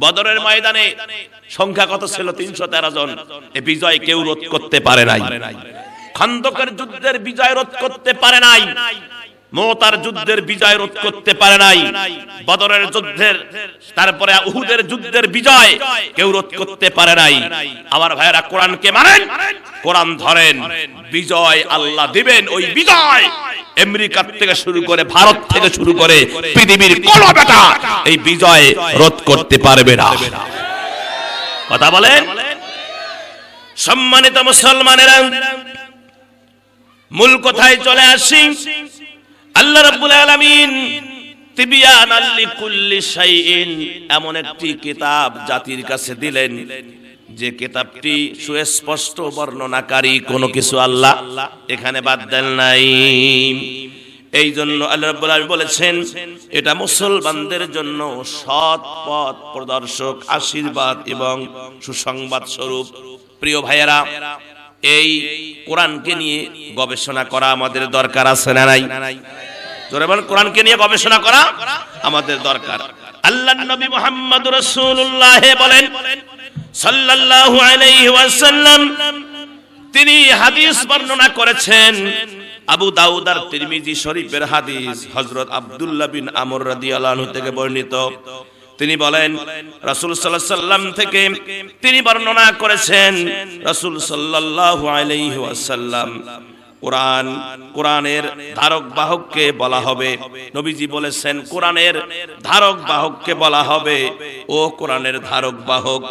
বদরের ময়দানে সংখ্যা কত ছিল? 313 জন। এই বিজয় কেউ রোধ করতে পারে নাই। খন্দকের যুদ্ধের বিজয় রোধ করতে পারে নাই, মুতার যুদ্ধের বিজয় রোধ করতে পারে নাই, বদরের যুদ্ধের, তারপরে উহুদের যুদ্ধের বিজয় কেউ রোধ করতে পারে নাই। আমার ভাইয়েরা, কোরআনকে মানেন, কোরআন ধরেন, বিজয় আল্লাহ দিবেন। ওই বিজয় আমেরিকা থেকে শুরু করে, ভারত থেকে শুরু করে পৃথিবীর কোন বেটা এই বিজয় রোধ করতে পারবে না। কথা বলেন। সম্মানিত মুসলমানেরা, মূল কথায় চলে আসি। আল্লাহ রাব্বুল আলামিন তিবিয়ানাল লিকুল্লি শাইইন এমন একটি কিতাব জাতির কাছে দিলেন, যে কিতাবটি সুস্পষ্ট বর্ণনাকারী, কোনো কিছু আল্লাহ এখানে বাদ দেন নাই। এই জন্য আল্লাহ রাব্বুল আলামিন বলেছেন, এটা মুসলমানদের জন্য সৎ পথ প্রদর্শক, আশীর্বাদ এবং সুসংবাদ স্বরূপ। প্রিয় ভাইয়েরা, এই কোরআনকে নিয়ে গবেষণা করা আমাদের দরকার আছে না নাই? জোরে বলেন, কোরআনকে নিয়ে গবেষণা করা আমাদের দরকার। আল্লাহর নবী মুহাম্মদুর রাসূলুল্লাহ বলেন সাল্লাল্লাহু আলাইহি ওয়াসাল্লাম, তিনি হাদিস বর্ণনা করেছেন, আবু দাউদ আর তিরমিজি শরীফের হাদিস, হযরত আব্দুল্লাহ বিন আমর রাদিয়াল্লাহু আনহু থেকে বর্ণিত। তিনি বলেন, রাসূল সাল্লাল্লাহু আলাইহি ওয়াসাল্লাম থেকে তিনি বর্ণনা করেছেন, রাসূল সাল্লাল্লাহু আলাইহি ওয়াসাল্লাম, কোরআনের ধারক বাহককে বলা হবে, নবীজি বলেছেন কোরআনের ধারক বাহককে বলা হবে, ও কোরআনের ধারক বাহক,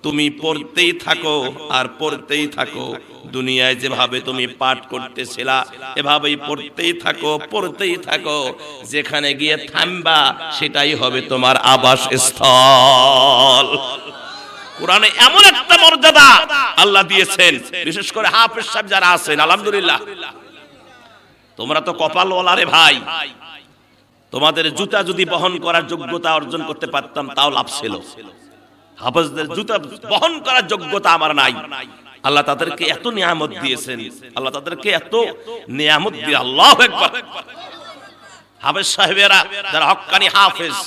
তুমি পড়তেই থাকো আর পড়তেই থাকো। দুনিয়ায় যেভাবে তুমি পাঠ করতেছিলা এভাবেই পড়তেই থাকো, পড়তেই থাকো। যেখানে গিয়ে থামবা সেটাই হবে তোমার আবাসস্থল। কোরআনে এমন একটা মর্যাদা আল্লাহ দিয়েছেন, বিশেষ করে হাফেজ সাহেব যারা আছেন, আলহামদুলিল্লাহ, তোমরা তো কপালওয়ালা রে ভাই। তোমাদের জুতা যদি বহন করার যোগ্যতা অর্জন করতে পারতাম তাও লাভ ছিল। হাফেজদের জুতা বহন করার যোগ্যতা আমার নাই। আল্লাহ তাদেরকে এত নিয়ামত দিয়েছেন, আল্লাহ তাদেরকে এত নিয়ামত দিয়ে, আল্লাহু আকবার। হাফেজ সাহেবেরা যারা হক্কানি হাফেজ,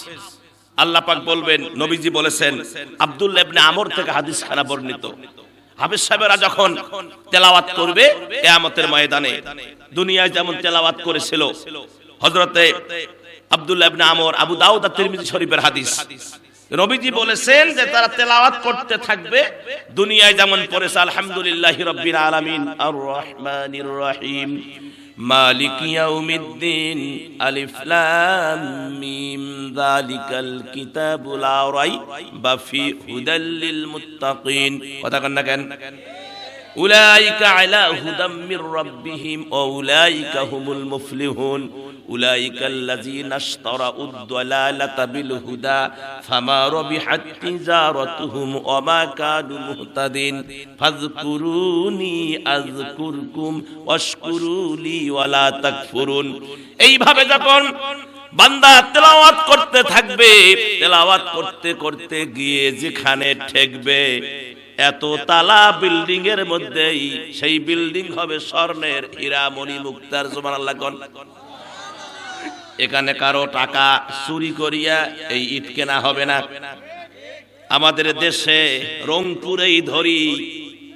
আল্লাহ পাক বলবেন, নবীজি বলেছেন, আব্দুল্লাহ ইবনে আমর থেকে হাদিস খানা বর্ণিত, হাফেজ সাহেবেরা যখন তেলাওয়াত করবে কিয়ামতের ময়দানে, দুনিয়ায় যেমন তেলাওয়াত করেছিল হযরতে আব্দুল্লাহ ইবনে আমর, আবু দাউদ আর তিরমিজি শরীফের হাদিস, নবীজি বলেছেন যে তারা তেলাওয়াত করতে থাকবে দুনিয়ায় যেমন পড়েছে, আলহামদুলিল্লাহি রাব্বিল আলামিন আর রহমানির রহিম মালিক ইয়াউমিদ্দিন আলিফ লাম মিম যালিকাল কিতাবু লা রাইবা ফি হুদাল লিল মুত্তাকিন। কথা কন না কেন? উলাইকা আলা হুদাম মির রাব্বিহিম ওয়া উলাইকা হুমুল মুফলিহুন। উলাইকাল্লাযীনা ইশতারাউদ দালালাতা বিল হুদা ফামা রাবিহাত তিজারাতুহুম ওয়া মা কানু মুহতাদিন ফাযকুরুনি আযকুরকুম ওয়াশকুরুলি ওয়া লা তাকফুরুন। এইভাবে যখন বান্দা তেলাওয়াত করতে থাকবে, তেলাওয়াত করতে করতে গিয়ে যেখানে ঠেকবে, এত তালা বিল্ডিং এর মধ্যেই সেই বিল্ডিং হবে স্বর্ণের, হীরা মণি মুক্তার। সুবহানাল্লাহ কোন। এখানে কারো টাকা চুরি করিয়া এই ইট কেনা হবে না। আমাদের দেশে রংপুরেই ধরি,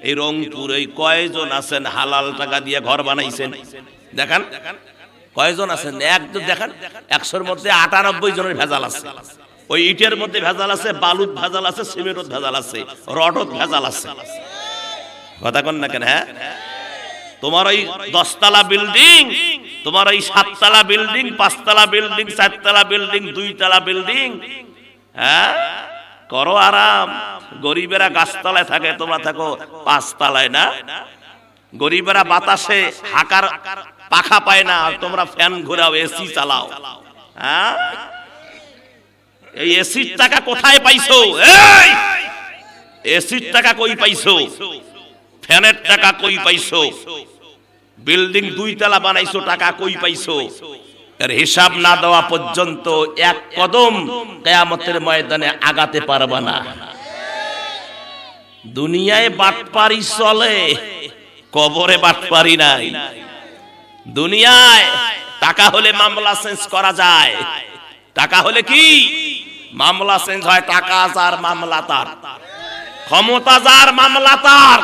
এই রংপুরেই কয়জন আছেন হালাল টাকা দিয়ে ঘর বানাইছেন? দেখান কয়জন আছেন? একজন দেখান। 100-এর মধ্যে 98 জনের ভেজাল আছে। ওই ইটের মধ্যে ভেজাল আছে, বালুত ভেজাল আছে, সিমেন্টত ভেজাল আছে, রডত ভেজাল আছে। কথা কন না কেন? হ্যাঁ, তোমার ওই 10 তলা বিল্ডিং, তোমার ওই 7 তলা বিল্ডিং, 5 তলা বিল্ডিং, 4 তলা বিল্ডিং, 2 তলা বিল্ডিং, হ্যাঁ, করো আরাম। গরিবেরা গাছতলায় থাকে, তোমরা থাকো 5 তলায় না? গরিবেরা বাতাসে হাকার পাখা পায় না, আর তোমরা ফ্যান ঘোরাও, এসি চালাও। হ্যাঁ, এই এসির টাকা কোথায় পাইছো? এই এসির টাকা কই পাইছো? ফ্যানের টাকা কই পাইছো? বিল্ডিং 2 তলা বানাইছো, টাকা কই পাইছো? এর হিসাব না দেওয়া পর্যন্ত এক কদম কিয়ামতের ময়দানে আগাতে পারবা না। দুনিয়ায় বাটপারি চলে, কবরে বাটপারি নাই। দুনিয়ায় টাকা হলে মামলা চেঞ্জ করা যায়, টাকা হলে কি মামলা চেঞ্জ হয়, টাকা যার মামলা তার, ক্ষমতা যার মামলা তার।